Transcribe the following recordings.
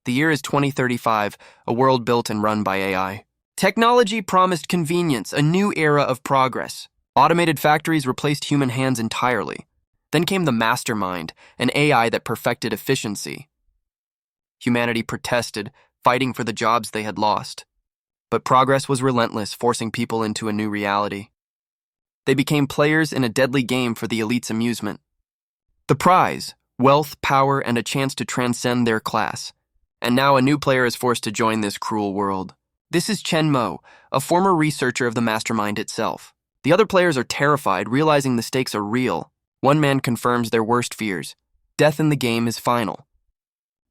The year is 2035, a world built and run by AI. Technology promised convenience, a new era of progress. Automated factories replaced human hands entirely. Then came the mastermind, an AI that perfected efficiency. Humanity protested, fighting for the jobs they had lost. But progress was relentless, forcing people into a new reality. They became players in a deadly game for the elite's amusement. The prize, wealth, power, and a chance to transcend their class. And now a new player is forced to join this cruel world. This is Chen Mo, a former researcher of the mastermind itself. The other players are terrified, realizing the stakes are real. One man confirms their worst fears. Death in the game is final.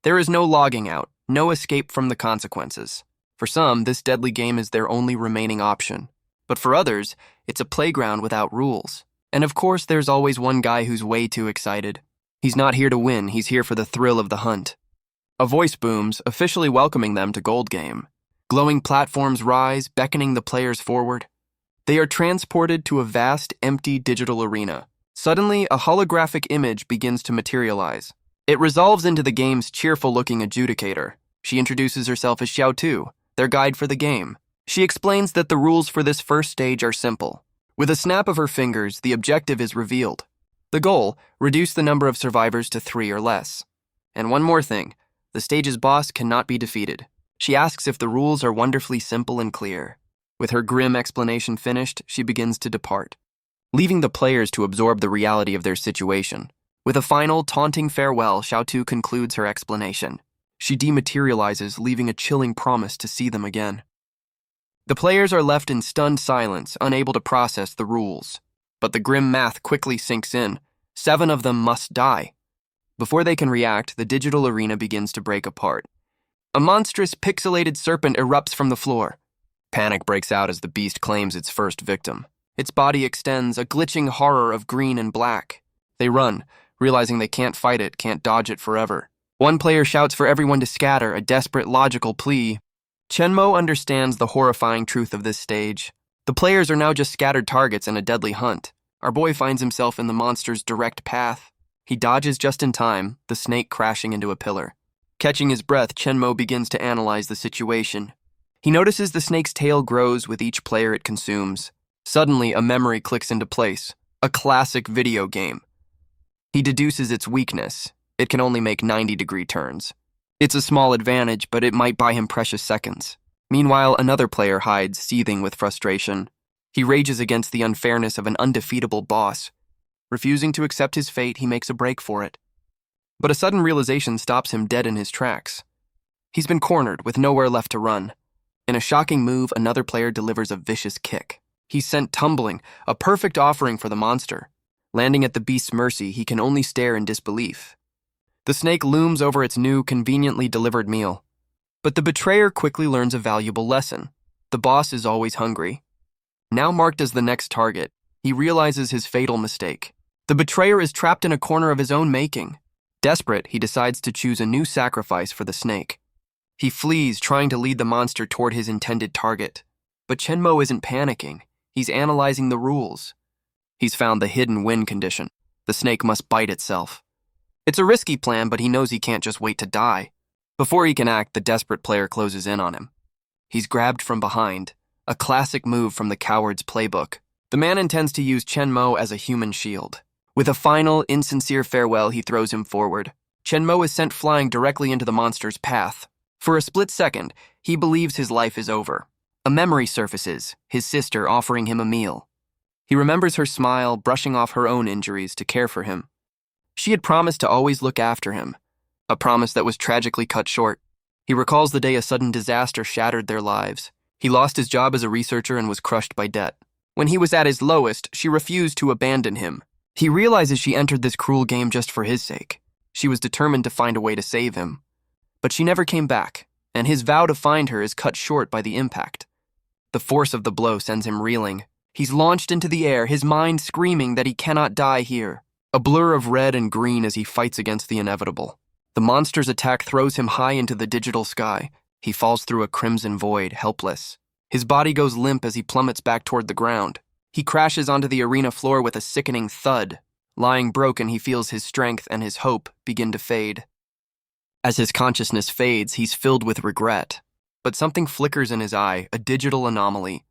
There is no logging out, no escape from the consequences. For some, this deadly game is their only remaining option. But for others, it's a playground without rules. And of course, there's always one guy who's way too excited. He's not here to win, he's here for the thrill of the hunt. A voice booms, officially welcoming them to Gold Game. Glowing platforms rise, beckoning the players forward. They are transported to a vast, empty digital arena. Suddenly, a holographic image begins to materialize. It resolves into the game's cheerful-looking adjudicator. She introduces herself as Xiao Tu, their guide for the game. She explains that the rules for this first stage are simple. With a snap of her fingers, the objective is revealed. The goal, reduce the number of survivors to 3 or less. And one more thing, the stage's boss cannot be defeated. She asks if the rules are wonderfully simple and clear. With her grim explanation finished, she begins to depart, leaving the players to absorb the reality of their situation. With a final, taunting farewell, Xiao Tu concludes her explanation. She dematerializes, leaving a chilling promise to see them again. The players are left in stunned silence, unable to process the rules. But the grim math quickly sinks in. 7 of them must die. Before they can react, the digital arena begins to break apart. A monstrous, pixelated serpent erupts from the floor. Panic breaks out as the beast claims its first victim. Its body extends, a glitching horror of green and black. They run, realizing they can't fight it, can't dodge it forever. One player shouts for everyone to scatter, a desperate, logical plea. Chen Mo understands the horrifying truth of this stage. The players are now just scattered targets in a deadly hunt. Our boy finds himself in the monster's direct path. He dodges just in time, the snake crashing into a pillar. Catching his breath, Chen Mo begins to analyze the situation. He notices the snake's tail grows with each player it consumes. Suddenly, a memory clicks into place. A classic video game. He deduces its weakness. It can only make 90-degree turns. It's a small advantage, but it might buy him precious seconds. Meanwhile, another player hides, seething with frustration. He rages against the unfairness of an undefeatable boss. Refusing to accept his fate, he makes a break for it. But a sudden realization stops him dead in his tracks. He's been cornered, with nowhere left to run. In a shocking move, another player delivers a vicious kick. He's sent tumbling, a perfect offering for the monster. Landing at the beast's mercy, he can only stare in disbelief. The snake looms over its new, conveniently delivered meal. But the betrayer quickly learns a valuable lesson. The boss is always hungry. Now marked as the next target, he realizes his fatal mistake. The betrayer is trapped in a corner of his own making. Desperate, he decides to choose a new sacrifice for the snake. He flees, trying to lead the monster toward his intended target. But Chen Mo isn't panicking. He's analyzing the rules. He's found the hidden win condition. The snake must bite itself. It's a risky plan, but he knows he can't just wait to die. Before he can act, the desperate player closes in on him. He's grabbed from behind, a classic move from the coward's playbook. The man intends to use Chen Mo as a human shield. With a final, insincere farewell, he throws him forward. Chen Mo is sent flying directly into the monster's path. For a split second, he believes his life is over. A memory surfaces, his sister offering him a meal. He remembers her smile, brushing off her own injuries to care for him. She had promised to always look after him, a promise that was tragically cut short. He recalls the day a sudden disaster shattered their lives. He lost his job as a researcher and was crushed by debt. When he was at his lowest, she refused to abandon him. He realizes she entered this cruel game just for his sake. She was determined to find a way to save him. But she never came back, and his vow to find her is cut short by the impact. The force of the blow sends him reeling. He's launched into the air, his mind screaming that he cannot die here. A blur of red and green as he fights against the inevitable. The monster's attack throws him high into the digital sky. He falls through a crimson void, helpless. His body goes limp as he plummets back toward the ground. He crashes onto the arena floor with a sickening thud. Lying broken, he feels his strength and his hope begin to fade. As his consciousness fades, he's filled with regret. But something flickers in his eye, a digital anomaly.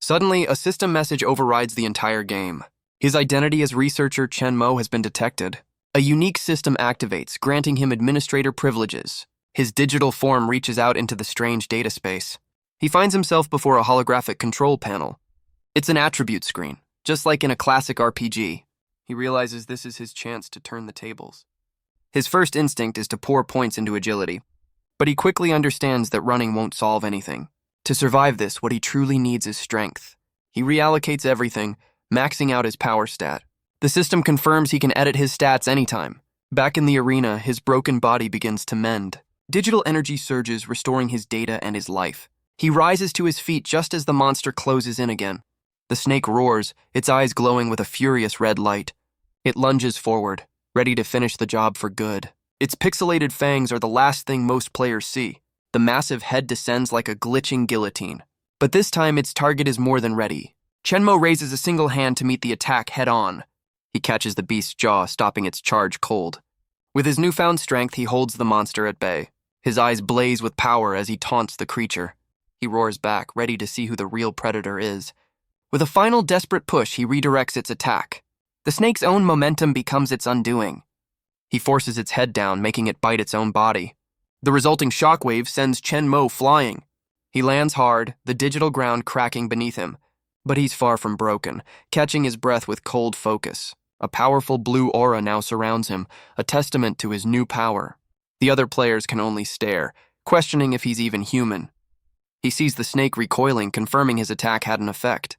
Suddenly, a system message overrides the entire game. His identity as researcher Chen Mo has been detected. A unique system activates, granting him administrator privileges. His digital form reaches out into the strange data space. He finds himself before a holographic control panel. It's an attribute screen, just like in a classic RPG. He realizes this is his chance to turn the tables. His first instinct is to pour points into agility, but he quickly understands that running won't solve anything. To survive this, what he truly needs is strength. He reallocates everything, maxing out his power stat. The system confirms he can edit his stats anytime. Back in the arena, his broken body begins to mend. Digital energy surges, restoring his data and his life. He rises to his feet just as the monster closes in again. The snake roars, its eyes glowing with a furious red light. It lunges forward, ready to finish the job for good. Its pixelated fangs are the last thing most players see. The massive head descends like a glitching guillotine. But this time, its target is more than ready. Chen Mo raises a single hand to meet the attack head-on. He catches the beast's jaw, stopping its charge cold. With his newfound strength, he holds the monster at bay. His eyes blaze with power as he taunts the creature. He roars back, ready to see who the real predator is. With a final desperate push, he redirects its attack. The snake's own momentum becomes its undoing. He forces its head down, making it bite its own body. The resulting shockwave sends Chen Mo flying. He lands hard, the digital ground cracking beneath him. But he's far from broken, catching his breath with cold focus. A powerful blue aura now surrounds him, a testament to his new power. The other players can only stare, questioning if he's even human. He sees the snake recoiling, confirming his attack had an effect.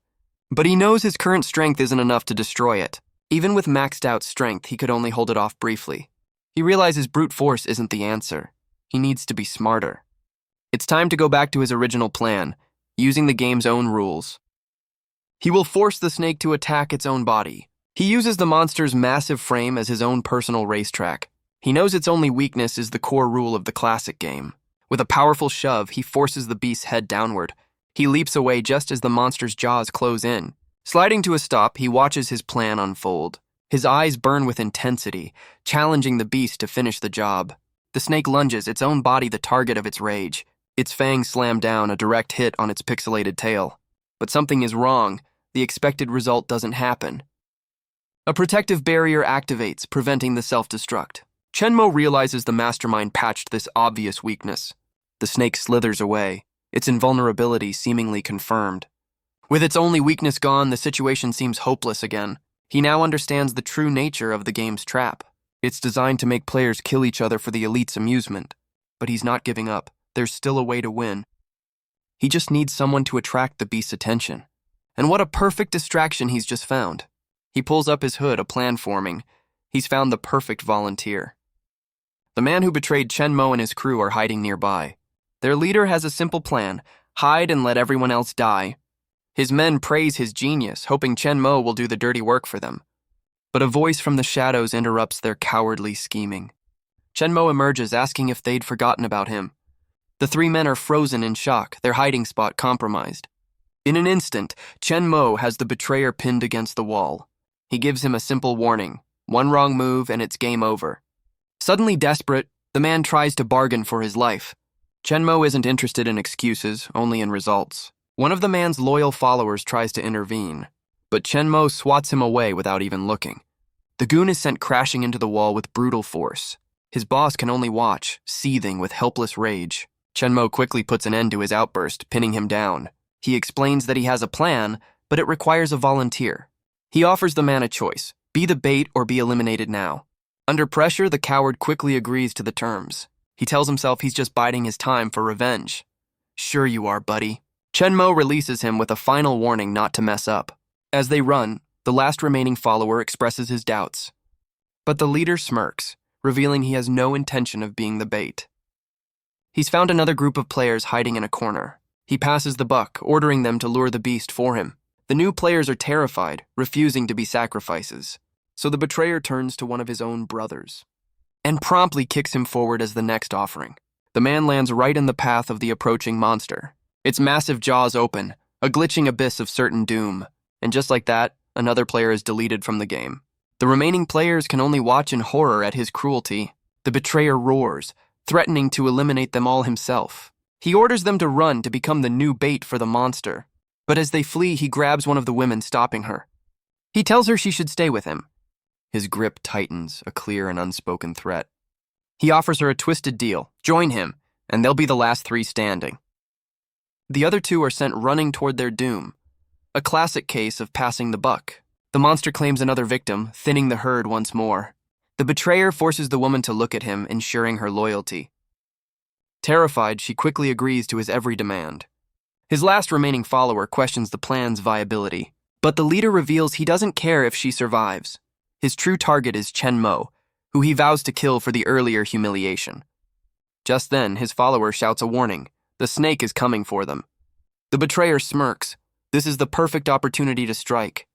But he knows his current strength isn't enough to destroy it. Even with maxed out strength, he could only hold it off briefly. He realizes brute force isn't the answer. He needs to be smarter. It's time to go back to his original plan, using the game's own rules. He will force the snake to attack its own body. He uses the monster's massive frame as his own personal racetrack. He knows its only weakness is the core rule of the classic game. With a powerful shove, he forces the beast's head downward. He leaps away just as the monster's jaws close in. Sliding to a stop, he watches his plan unfold. His eyes burn with intensity, challenging the beast to finish the job. The snake lunges, its own body the target of its rage. Its fangs slam down, a direct hit on its pixelated tail. But something is wrong. The expected result doesn't happen. A protective barrier activates, preventing the self-destruct. Chen Mo realizes the mastermind patched this obvious weakness. The snake slithers away, its invulnerability seemingly confirmed. With its only weakness gone, the situation seems hopeless again. He now understands the true nature of the game's trap. It's designed to make players kill each other for the elite's amusement. But he's not giving up. There's still a way to win. He just needs someone to attract the beast's attention. And what a perfect distraction he's just found. He pulls up his hood, a plan forming. He's found the perfect volunteer. The man who betrayed Chen Mo and his crew are hiding nearby. Their leader has a simple plan: hide and let everyone else die. His men praise his genius, hoping Chen Mo will do the dirty work for them. But a voice from the shadows interrupts their cowardly scheming. Chen Mo emerges, asking if they'd forgotten about him. The three men are frozen in shock, their hiding spot compromised. In an instant, Chen Mo has the betrayer pinned against the wall. He gives him a simple warning: one wrong move and it's game over. Suddenly desperate, the man tries to bargain for his life. Chen Mo isn't interested in excuses, only in results. One of the man's loyal followers tries to intervene, but Chen Mo swats him away without even looking. The goon is sent crashing into the wall with brutal force. His boss can only watch, seething with helpless rage. Chen Mo quickly puts an end to his outburst, pinning him down. He explains that he has a plan, but it requires a volunteer. He offers the man a choice: be the bait or be eliminated now. Under pressure, the coward quickly agrees to the terms. He tells himself he's just biding his time for revenge. Sure you are, buddy. Chen Mo releases him with a final warning not to mess up. As they run, the last remaining follower expresses his doubts. But the leader smirks, revealing he has no intention of being the bait. He's found another group of players hiding in a corner. He passes the buck, ordering them to lure the beast for him. The new players are terrified, refusing to be sacrifices. So the betrayer turns to one of his own brothers and promptly kicks him forward as the next offering. The man lands right in the path of the approaching monster. Its massive jaws open, a glitching abyss of certain doom. And just like that, another player is deleted from the game. The remaining players can only watch in horror at his cruelty. The betrayer roars, threatening to eliminate them all himself. He orders them to run to become the new bait for the monster, but as they flee, he grabs one of the women, stopping her. He tells her she should stay with him. His grip tightens, a clear and unspoken threat. He offers her a twisted deal: join him, and they'll be the last three standing. The other two are sent running toward their doom, a classic case of passing the buck. The monster claims another victim, thinning the herd once more. The betrayer forces the woman to look at him, ensuring her loyalty. Terrified, she quickly agrees to his every demand. His last remaining follower questions the plan's viability, but the leader reveals he doesn't care if she survives. His true target is Chen Mo, who he vows to kill for the earlier humiliation. Just then, his follower shouts a warning. The snake is coming for them. The betrayer smirks. This is the perfect opportunity to strike.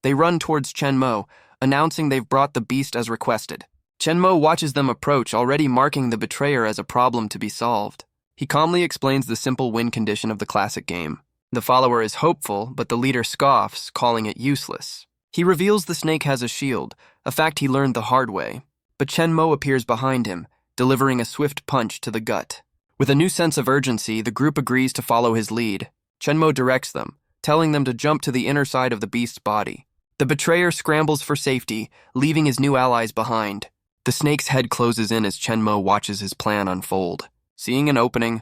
They run towards Chen Mo, announcing they've brought the beast as requested. Chen Mo watches them approach, already marking the betrayer as a problem to be solved. He calmly explains the simple win condition of the classic game. The follower is hopeful, but the leader scoffs, calling it useless. He reveals the snake has a shield, a fact he learned the hard way. But Chen Mo appears behind him, delivering a swift punch to the gut. With a new sense of urgency, the group agrees to follow his lead. Chen Mo directs them, telling them to jump to the inner side of the beast's body. The betrayer scrambles for safety, leaving his new allies behind. The snake's head closes in as Chen Mo watches his plan unfold. Seeing an opening,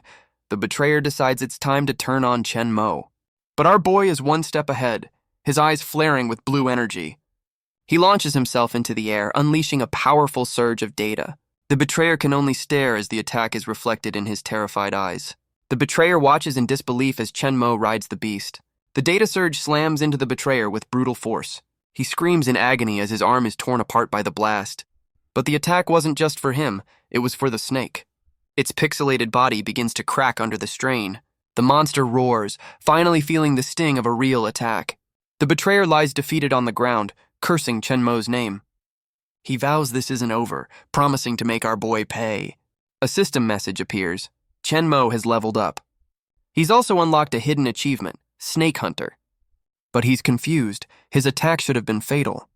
the betrayer decides it's time to turn on Chen Mo. But our boy is one step ahead, his eyes flaring with blue energy. He launches himself into the air, unleashing a powerful surge of data. The betrayer can only stare as the attack is reflected in his terrified eyes. The betrayer watches in disbelief as Chen Mo rides the beast. The data surge slams into the betrayer with brutal force. He screams in agony as his arm is torn apart by the blast. But the attack wasn't just for him, it was for the snake. Its pixelated body begins to crack under the strain. The monster roars, finally feeling the sting of a real attack. The betrayer lies defeated on the ground, cursing Chen Mo's name. He vows this isn't over, promising to make our boy pay. A system message appears. Chen Mo has leveled up. He's also unlocked a hidden achievement, Snake Hunter. But he's confused. His attack should have been fatal.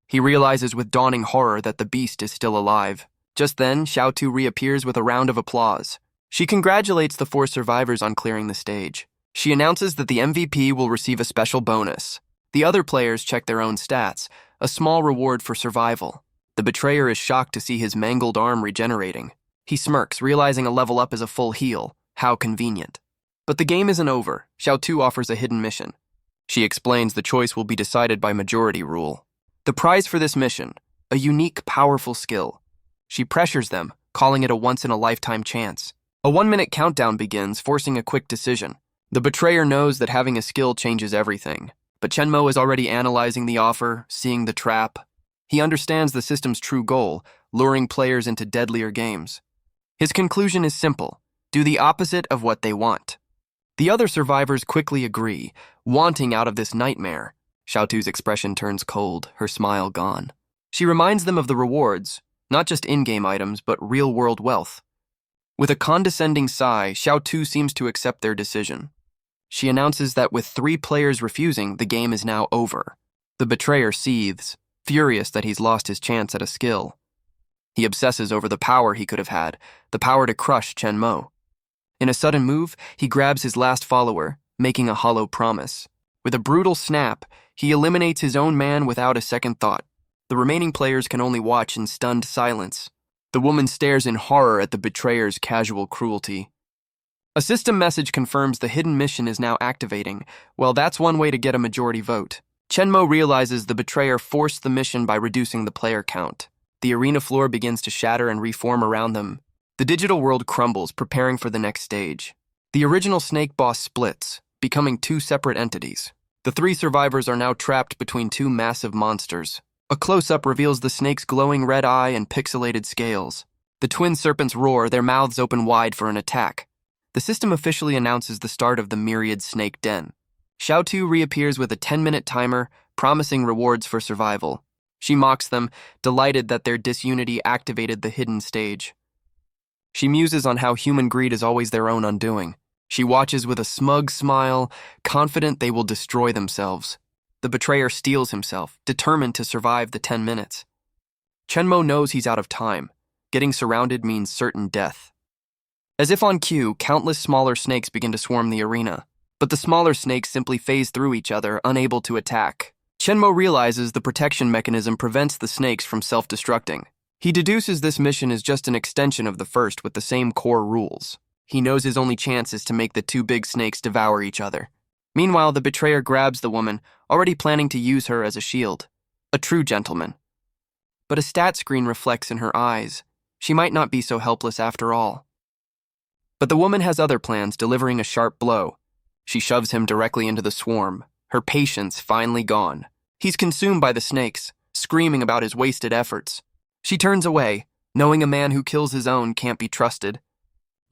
He realizes with dawning horror that the beast is still alive. Just then, Xiaotu reappears with a round of applause. She congratulates the 4 survivors on clearing the stage. She announces that the MVP will receive a special bonus. The other players check their own stats, a small reward for survival. The betrayer is shocked to see his mangled arm regenerating. He smirks, realizing a level up is a full heal. How convenient. But the game isn't over. Xiaotu offers a hidden mission. She explains the choice will be decided by majority rule. The prize for this mission, a unique, powerful skill. She pressures them, calling it a once-in-a-lifetime chance. A 1-minute countdown begins, forcing a quick decision. The betrayer knows that having a skill changes everything. But Chen Mo is already analyzing the offer, seeing the trap. He understands the system's true goal, luring players into deadlier games. His conclusion is simple: do the opposite of what they want. The other survivors quickly agree, wanting out of this nightmare. Xiaotu's expression turns cold, her smile gone. She reminds them of the rewards, not just in-game items, but real-world wealth. With a condescending sigh, Xiaotu seems to accept their decision. She announces that with 3 players refusing, the game is now over. The betrayer seethes, furious that he's lost his chance at a skill. He obsesses over the power he could have had, the power to crush Chen Mo. In a sudden move, he grabs his last follower, making a hollow promise. With a brutal snap, he eliminates his own man without a second thought. The remaining players can only watch in stunned silence. The woman stares in horror at the betrayer's casual cruelty. A system message confirms the hidden mission is now activating. Well, that's one way to get a majority vote. Chen Mo realizes the betrayer forced the mission by reducing the player count. The arena floor begins to shatter and reform around them. The digital world crumbles, preparing for the next stage. The original snake boss splits, becoming 2 separate entities. The 3 survivors are now trapped between 2 massive monsters. A close-up reveals the snake's glowing red eye and pixelated scales. The twin serpents roar, their mouths open wide for an attack. The system officially announces the start of the myriad snake den. Xiaotu reappears with a 10-minute timer, promising rewards for survival. She mocks them, delighted that their disunity activated the hidden stage. She muses on how human greed is always their own undoing. She watches with a smug smile, confident they will destroy themselves. The betrayer steels himself, determined to survive the 10 minutes. Chen Mo knows he's out of time. Getting surrounded means certain death. As if on cue, countless smaller snakes begin to swarm the arena. But the smaller snakes simply phase through each other, unable to attack. Chenmo realizes the protection mechanism prevents the snakes from self-destructing. He deduces this mission is just an extension of the first with the same core rules. He knows his only chance is to make the two big snakes devour each other. Meanwhile, the betrayer grabs the woman, already planning to use her as a shield. A true gentleman. But a stat screen reflects in her eyes. She might not be so helpless after all. But the woman has other plans, delivering a sharp blow. She shoves him directly into the swarm, her patience finally gone. He's consumed by the snakes, screaming about his wasted efforts. She turns away, knowing a man who kills his own can't be trusted.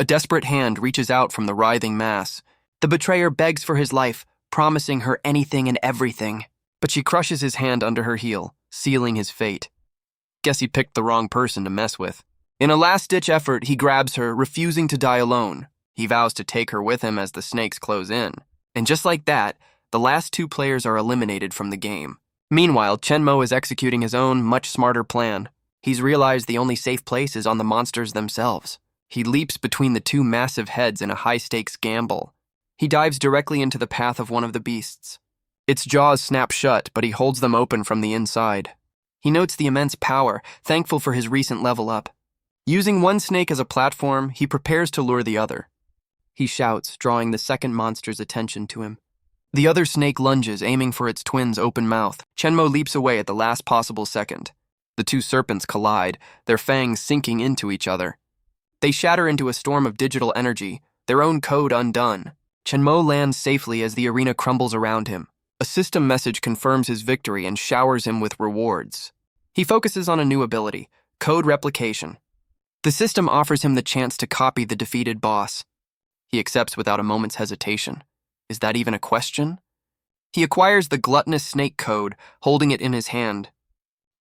A desperate hand reaches out from the writhing mass. The betrayer begs for his life, promising her anything and everything. But she crushes his hand under her heel, sealing his fate. Guess he picked the wrong person to mess with. In a last-ditch effort, he grabs her, refusing to die alone. He vows to take her with him as the snakes close in. And just like that, the last two players are eliminated from the game. Meanwhile, Chenmo is executing his own, much smarter plan. He's realized the only safe place is on the monsters themselves. He leaps between the two massive heads in a high-stakes gamble. He dives directly into the path of one of the beasts. Its jaws snap shut, but he holds them open from the inside. He notes the immense power, thankful for his recent level up. Using one snake as a platform, he prepares to lure the other. He shouts, drawing the second monster's attention to him. The other snake lunges, aiming for its twin's open mouth. Chenmo leaps away at the last possible second. The two serpents collide, their fangs sinking into each other. They shatter into a storm of digital energy, their own code undone. Chenmo lands safely as the arena crumbles around him. A system message confirms his victory and showers him with rewards. He focuses on a new ability, code replication. The system offers him the chance to copy the defeated boss. He accepts without a moment's hesitation. Is that even a question? He acquires the gluttonous snake code, holding it in his hand.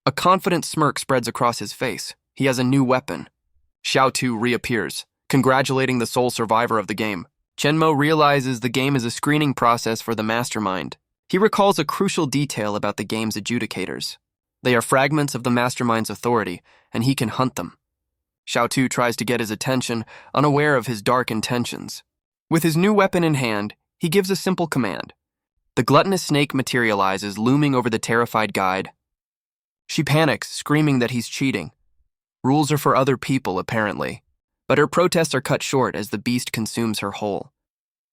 A confident smirk spreads across his face. He has a new weapon. Xiao Tu reappears, congratulating the sole survivor of the game. Chenmo realizes the game is a screening process for the mastermind. He recalls a crucial detail about the game's adjudicators. They are fragments of the mastermind's authority, and he can hunt them. Xiao Tu tries to get his attention, unaware of his dark intentions. With his new weapon in hand, he gives a simple command. The gluttonous snake materializes, looming over the terrified guide. She panics, screaming that he's cheating. Rules are for other people, apparently. But her protests are cut short as the beast consumes her whole.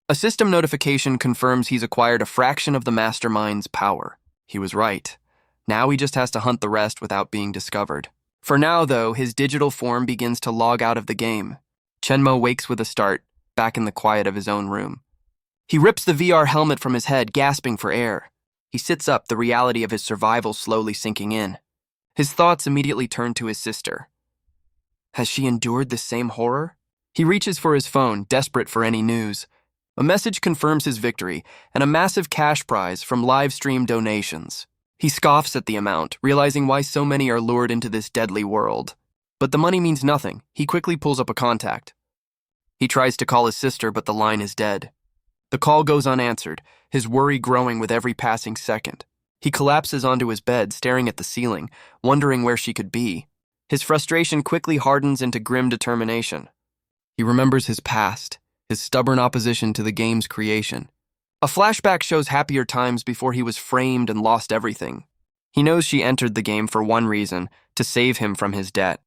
A system notification confirms he's acquired a fraction of the mastermind's power. He was right. Now he just has to hunt the rest without being discovered. For now, though, his digital form begins to log out of the game. Chenmo wakes with a start, back in the quiet of his own room. He rips the VR helmet from his head, gasping for air. He sits up, the reality of his survival slowly sinking in. His thoughts immediately turn to his sister. Has she endured the same horror? He reaches for his phone, desperate for any news. A message confirms his victory, and a massive cash prize from live stream donations. He scoffs at the amount, realizing why so many are lured into this deadly world. But the money means nothing. He quickly pulls up a contact. He tries to call his sister, but the line is dead. The call goes unanswered, his worry growing with every passing second. He collapses onto his bed, staring at the ceiling, wondering where she could be. His frustration quickly hardens into grim determination. He remembers his past, his stubborn opposition to the game's creation. A flashback shows happier times before he was framed and lost everything. He knows she entered the game for one reason, to save him from his debt.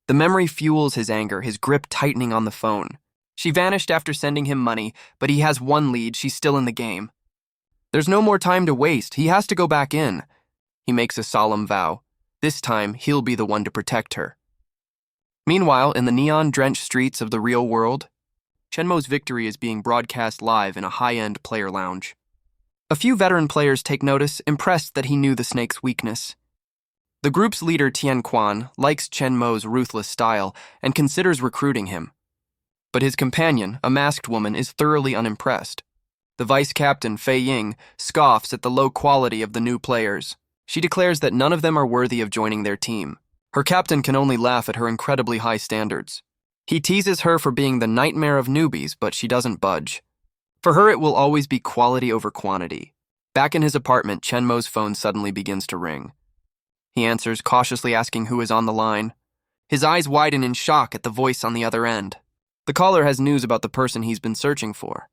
The memory fuels his anger, his grip tightening on the phone. She vanished after sending him money, but he has one lead, she's still in the game. There's no more time to waste, he has to go back in. He makes a solemn vow. This time, he'll be the one to protect her. Meanwhile, in the neon-drenched streets of the real world, Chenmo's victory is being broadcast live in a high-end player lounge. A few veteran players take notice, impressed that he knew the snake's weakness. The group's leader, Tian Quan, likes Chenmo's ruthless style and considers recruiting him. But his companion, a masked woman, is thoroughly unimpressed. The vice captain, Fei Ying, scoffs at the low quality of the new players. She declares that none of them are worthy of joining their team. Her captain can only laugh at her incredibly high standards. He teases her for being the nightmare of newbies, but she doesn't budge. For her, it will always be quality over quantity. Back in his apartment, Chenmo's phone suddenly begins to ring. He answers, cautiously asking who is on the line. His eyes widen in shock at the voice on the other end. The caller has news about the person he's been searching for.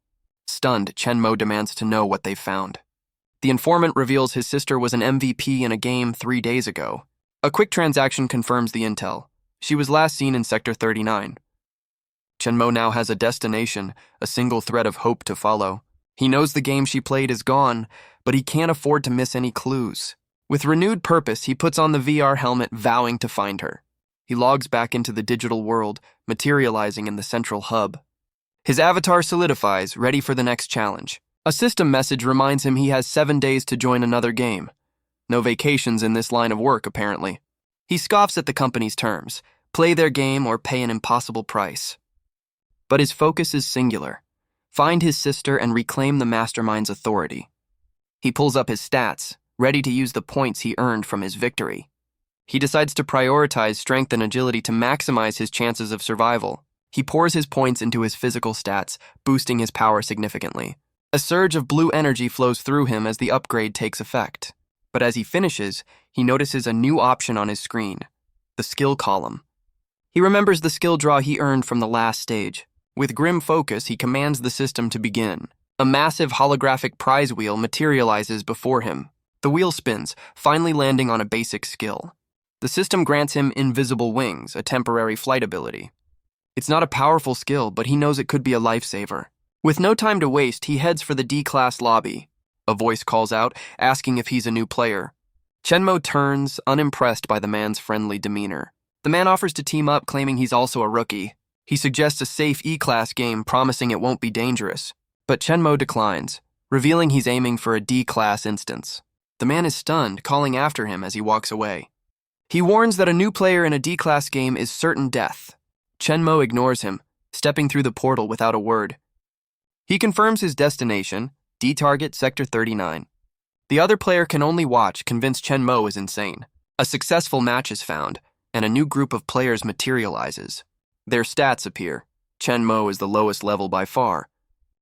Stunned, Chenmo demands to know what they've found. The informant reveals his sister was an MVP in a game 3 days ago. A quick transaction confirms the intel. She was last seen in Sector 39. Chenmo now has a destination, a single thread of hope to follow. He knows the game she played is gone, but he can't afford to miss any clues. With renewed purpose, he puts on the VR helmet, vowing to find her. He logs back into the digital world, materializing in the central hub. His avatar solidifies, ready for the next challenge. A system message reminds him he has 7 days to join another game. No vacations in this line of work, apparently. He scoffs at the company's terms: play their game or pay an impossible price. But his focus is singular: find his sister and reclaim the mastermind's authority. He pulls up his stats, ready to use the points he earned from his victory. He decides to prioritize strength and agility to maximize his chances of survival. He pours his points into his physical stats, boosting his power significantly. A surge of blue energy flows through him as the upgrade takes effect. But as he finishes, he notices a new option on his screen: the skill column. He remembers the skill draw he earned from the last stage. With grim focus, he commands the system to begin. A massive holographic prize wheel materializes before him. The wheel spins, finally landing on a basic skill. The system grants him invisible wings, a temporary flight ability. It's not a powerful skill, but he knows it could be a lifesaver. With no time to waste, he heads for the D-class lobby. A voice calls out, asking if he's a new player. Chenmo turns, unimpressed by the man's friendly demeanor. The man offers to team up, claiming he's also a rookie. He suggests a safe E-class game, promising it won't be dangerous. But Chenmo declines, revealing he's aiming for a D-class instance. The man is stunned, calling after him as he walks away. He warns that a new player in a D-class game is certain death. Chenmo ignores him, stepping through the portal without a word. He confirms his destination: D-target Sector 39. The other player can only watch, convinced Chenmo is insane. A successful match is found, and a new group of players materializes. Their stats appear. Chenmo is the lowest level by far.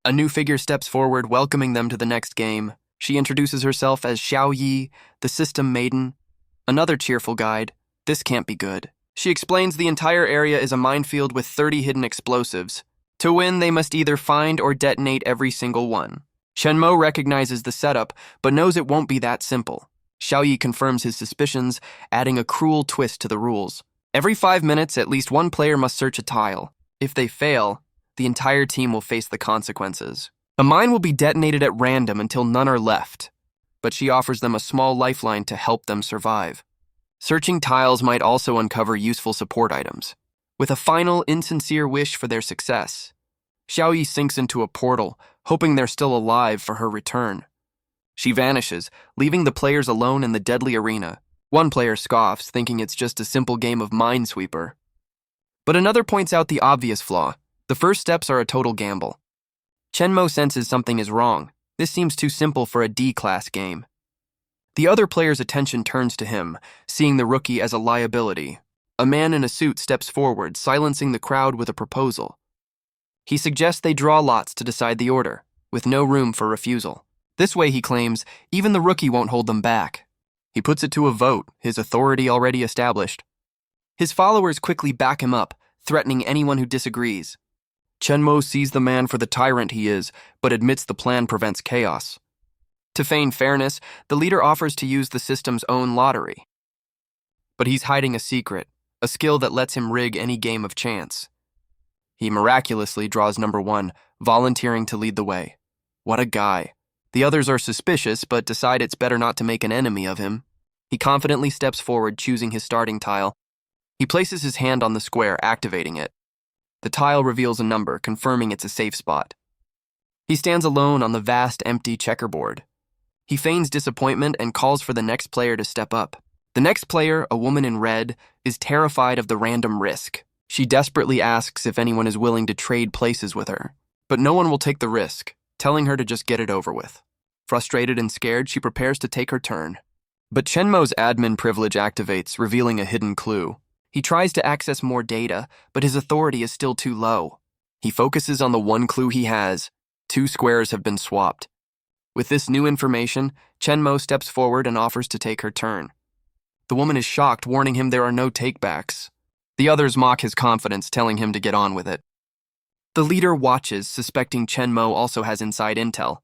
A new figure steps forward, welcoming them to the next game. She introduces herself as Xiao Yi, the system maiden. Another cheerful guide: this can't be good. She explains the entire area is a minefield with 30 hidden explosives. To win, they must either find or detonate every single one. Chenmo recognizes the setup, but knows it won't be that simple. Xiao Yi confirms his suspicions, adding a cruel twist to the rules. Every 5 minutes, at least one player must search a tile. If they fail, the entire team will face the consequences. A mine will be detonated at random until none are left, but she offers them a small lifeline to help them survive. Searching tiles might also uncover useful support items. With a final, insincere wish for their success, Xiao Yi sinks into a portal, hoping they're still alive for her return. She vanishes, leaving the players alone in the deadly arena. One player scoffs, thinking it's just a simple game of Minesweeper. But another points out the obvious flaw: the first steps are a total gamble. Chenmo senses something is wrong. This seems too simple for a D-class game. The other player's attention turns to him, seeing the rookie as a liability. A man in a suit steps forward, silencing the crowd with a proposal. He suggests they draw lots to decide the order, with no room for refusal. This way, he claims, even the rookie won't hold them back. He puts it to a vote, his authority already established. His followers quickly back him up, threatening anyone who disagrees. Chenmo sees the man for the tyrant he is, but admits the plan prevents chaos. To feign fairness, the leader offers to use the system's own lottery. But he's hiding a secret, a skill that lets him rig any game of chance. He miraculously draws number 1, volunteering to lead the way. What a guy. The others are suspicious, but decide it's better not to make an enemy of him. He confidently steps forward, choosing his starting tile. He places his hand on the square, activating it. The tile reveals a number, confirming it's a safe spot. He stands alone on the vast, empty checkerboard. He feigns disappointment and calls for the next player to step up. The next player, a woman in red, is terrified of the random risk. She desperately asks if anyone is willing to trade places with her. But no one will take the risk, telling her to just get it over with. Frustrated and scared, she prepares to take her turn. But Chenmo's admin privilege activates, revealing a hidden clue. He tries to access more data, but his authority is still too low. He focuses on the one clue he has. 2 squares have been swapped. With this new information, Chenmo steps forward and offers to take her turn. The woman is shocked, warning him there are no takebacks. The others mock his confidence, telling him to get on with it. The leader watches, suspecting Chen Mo also has inside intel.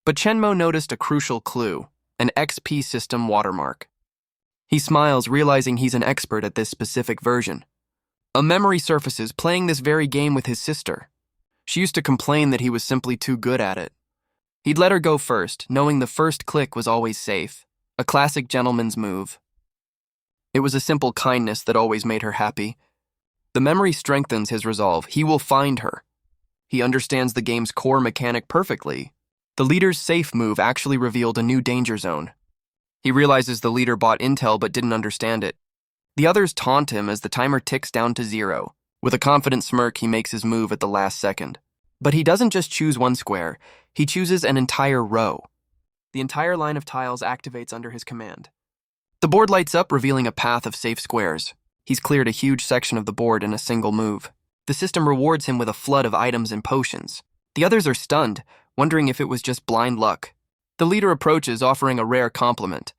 But Chen Mo noticed a crucial clue, an XP system watermark. He smiles, realizing he's an expert at this specific version. A memory surfaces, playing this very game with his sister. She used to complain that he was simply too good at it. He'd let her go first, knowing the first click was always safe, a classic gentleman's move. It was a simple kindness that always made her happy. The memory strengthens his resolve. He will find her. He understands the game's core mechanic perfectly. The leader's safe move actually revealed a new danger zone. He realizes the leader bought intel but didn't understand it. The others taunt him as the timer ticks down to 0. With a confident smirk, he makes his move at the last second. But he doesn't just choose one square, he chooses an entire row. The entire line of tiles activates under his command. The board lights up, revealing a path of safe squares. He's cleared a huge section of the board in a single move. The system rewards him with a flood of items and potions. The others are stunned, wondering if it was just blind luck. The leader approaches, offering a rare compliment.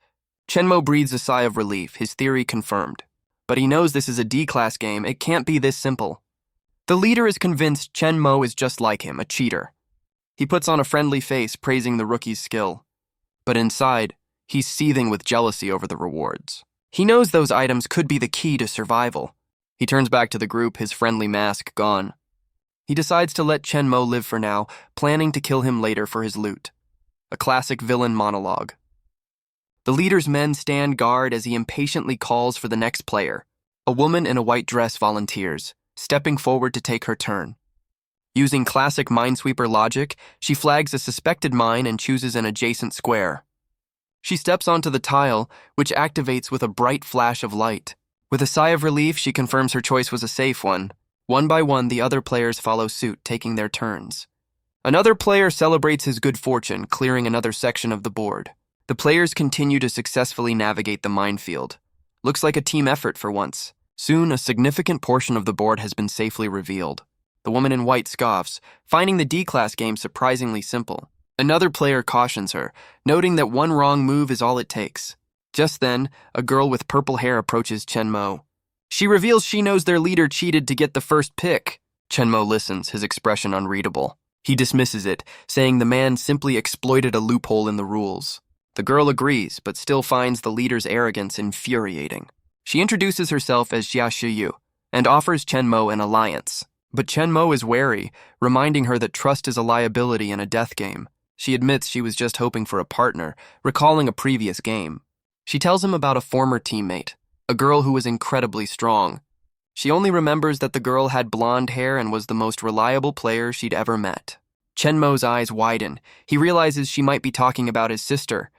Chen Mo breathes a sigh of relief, his theory confirmed. But he knows this is a D-class game, it can't be this simple. The leader is convinced Chen Mo is just like him, a cheater. He puts on a friendly face, praising the rookie's skill. But inside, he's seething with jealousy over the rewards. He knows those items could be the key to survival. He turns back to the group, his friendly mask gone. He decides to let Chen Mo live for now, planning to kill him later for his loot. A classic villain monologue. The leader's men stand guard as he impatiently calls for the next player. A woman in a white dress volunteers, stepping forward to take her turn. Using classic Minesweeper logic, she flags a suspected mine and chooses an adjacent square. She steps onto the tile, which activates with a bright flash of light. With a sigh of relief, she confirms her choice was a safe one. One by one, the other players follow suit, taking their turns. Another player celebrates his good fortune, clearing another section of the board. The players continue to successfully navigate the minefield. Looks like a team effort for once. Soon, a significant portion of the board has been safely revealed. The woman in white scoffs, finding the D-class game surprisingly simple. Another player cautions her, noting that one wrong move is all it takes. Just then, a girl with purple hair approaches Chen Mo. She reveals she knows their leader cheated to get the first pick. Chen Mo listens, his expression unreadable. He dismisses it, saying the man simply exploited a loophole in the rules. The girl agrees, but still finds the leader's arrogance infuriating. She introduces herself as Xia Shiyu and offers Chen Mo an alliance. But Chen Mo is wary, reminding her that trust is a liability in a death game. She admits she was just hoping for a partner, recalling a previous game. She tells him about a former teammate, a girl who was incredibly strong. She only remembers that the girl had blonde hair and was the most reliable player she'd ever met. Chen Mo's eyes widen. He realizes she might be talking about his sister.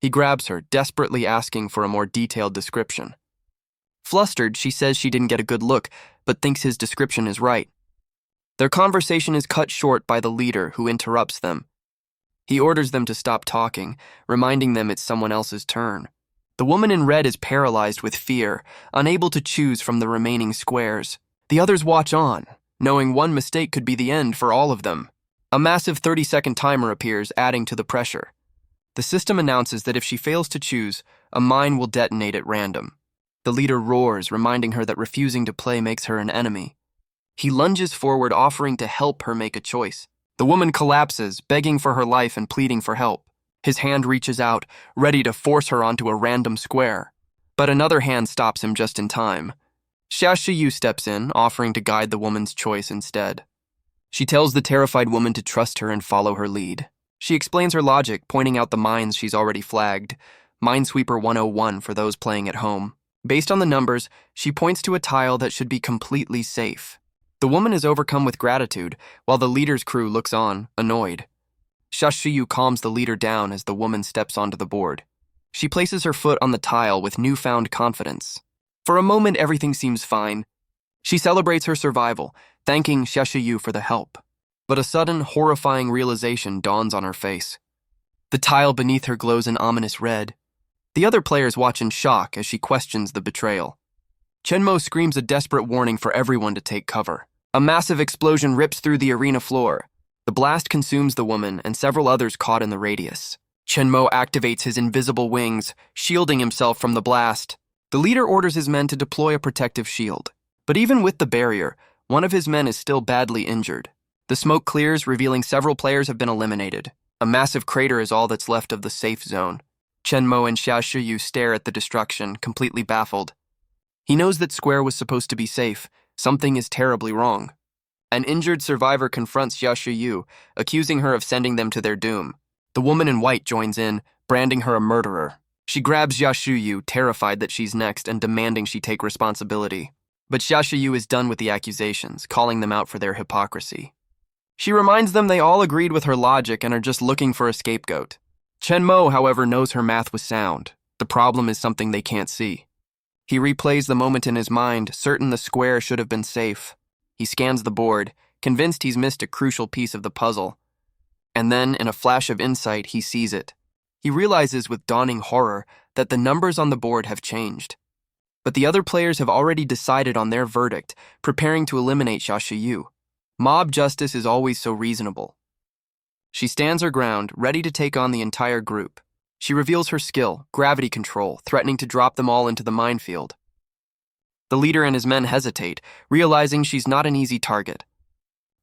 He grabs her, desperately asking for a more detailed description. Flustered, she says she didn't get a good look, but thinks his description is right. Their conversation is cut short by the leader, who interrupts them. He orders them to stop talking, reminding them it's someone else's turn. The woman in red is paralyzed with fear, unable to choose from the remaining squares. The others watch on, knowing one mistake could be the end for all of them. A massive 30-second timer appears, adding to the pressure. The system announces that if she fails to choose, a mine will detonate at random. The leader roars, reminding her that refusing to play makes her an enemy. He lunges forward, offering to help her make a choice. The woman collapses, begging for her life and pleading for help. His hand reaches out, ready to force her onto a random square. But another hand stops him just in time. Xia Shiyu steps in, offering to guide the woman's choice instead. She tells the terrified woman to trust her and follow her lead. She explains her logic, pointing out the mines she's already flagged. Minesweeper 101 for those playing at home. Based on the numbers, she points to a tile that should be completely safe. The woman is overcome with gratitude, while the leader's crew looks on, annoyed. Xia Shiyu calms the leader down as the woman steps onto the board. She places her foot on the tile with newfound confidence. For a moment, everything seems fine. She celebrates her survival, thanking Xia Shiyu for the help. But a sudden, horrifying realization dawns on her face. The tile beneath her glows an ominous red. The other players watch in shock as she questions the betrayal. Chen Mo screams a desperate warning for everyone to take cover. A massive explosion rips through the arena floor. The blast consumes the woman and several others caught in the radius. Chen Mo activates his invisible wings, shielding himself from the blast. The leader orders his men to deploy a protective shield. But even with the barrier, One of his men is still badly injured. The smoke clears, revealing several players have been eliminated. A massive crater is all that's left of the safe zone. Chen Mo and Xia Shiyu stare at the destruction, completely baffled. He knows that Square was supposed to be safe. Something is terribly wrong. An injured survivor confronts Xia Shiyu, accusing her of sending them to their doom. The woman in white joins in, branding her a murderer. She grabs Xia Shiyu, terrified that she's next and demanding she take responsibility. But Xia Shiyu is done with the accusations, calling them out for their hypocrisy. She reminds them they all agreed with her logic and are just looking for a scapegoat. Chen Mo, however, knows her math was sound. The problem is something they can't see. He replays the moment in his mind, certain the square should have been safe. He scans the board, convinced he's missed a crucial piece of the puzzle. And then, in a flash of insight, he sees it. He realizes with dawning horror that the numbers on the board have changed. But the other players have already decided on their verdict, preparing to eliminate Xia Shiyu. Mob justice is always so reasonable. She stands her ground, ready to take on the entire group. She reveals her skill, gravity control, threatening to drop them all into the minefield. The leader and his men hesitate, realizing she's not an easy target.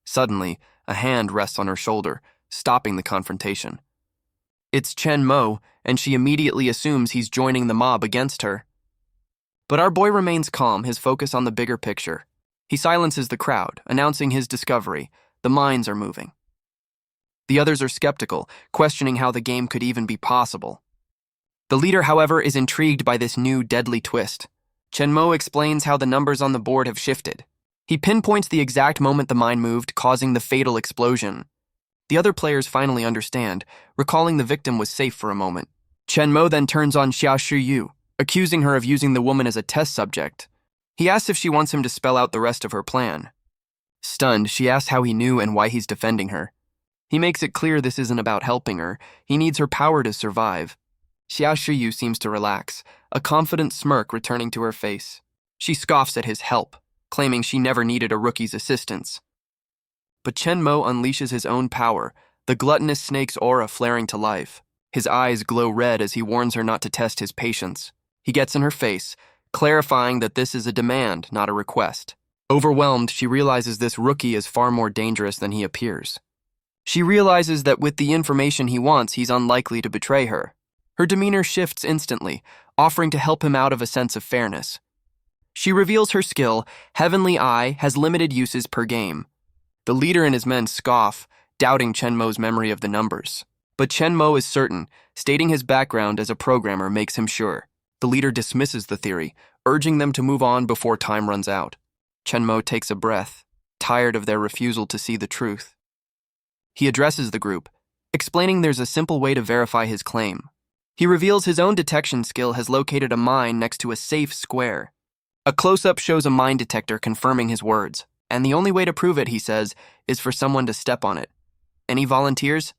Suddenly, a hand rests on her shoulder, stopping the confrontation. It's Chen Mo, and she immediately assumes he's joining the mob against her. But our boy remains calm, his focus on the bigger picture. He silences the crowd, announcing his discovery. The mines are moving. The others are skeptical, questioning how the game could even be possible. The leader, however, is intrigued by this new deadly twist. Chen Mo explains how the numbers on the board have shifted. He pinpoints the exact moment the mine moved, causing the fatal explosion. The other players finally understand, recalling the victim was safe for a moment. Chen Mo then turns on Xia Shiyu, accusing her of using the woman as a test subject. He asks if she wants him to spell out the rest of her plan. Stunned, she asks how he knew and why he's defending her. He makes it clear this isn't about helping her. He needs her power to survive. Xia Shiyu seems to relax, a confident smirk returning to her face. She scoffs at his help, claiming she never needed a rookie's assistance. But Chen Mo unleashes his own power, the gluttonous snake's aura flaring to life. His eyes glow red as he warns her not to test his patience. He gets in her face, clarifying that this is a demand, not a request. Overwhelmed, she realizes this rookie is far more dangerous than he appears. She realizes that with the information he wants, he's unlikely to betray her. Her demeanor shifts instantly, offering to help him out of a sense of fairness. She reveals her skill, Heavenly Eye, has limited uses per game. The leader and his men scoff, doubting Chen Mo's memory of the numbers. But Chen Mo is certain, stating his background as a programmer makes him sure. The leader dismisses the theory, urging them to move on before time runs out. Chen Mo takes a breath, tired of their refusal to see the truth. He addresses the group, explaining there's a simple way to verify his claim. He reveals his own detection skill has located a mine next to a safe square. A close-up shows a mine detector confirming his words, and the only way to prove it, he says, is for someone to step on it. Any volunteers?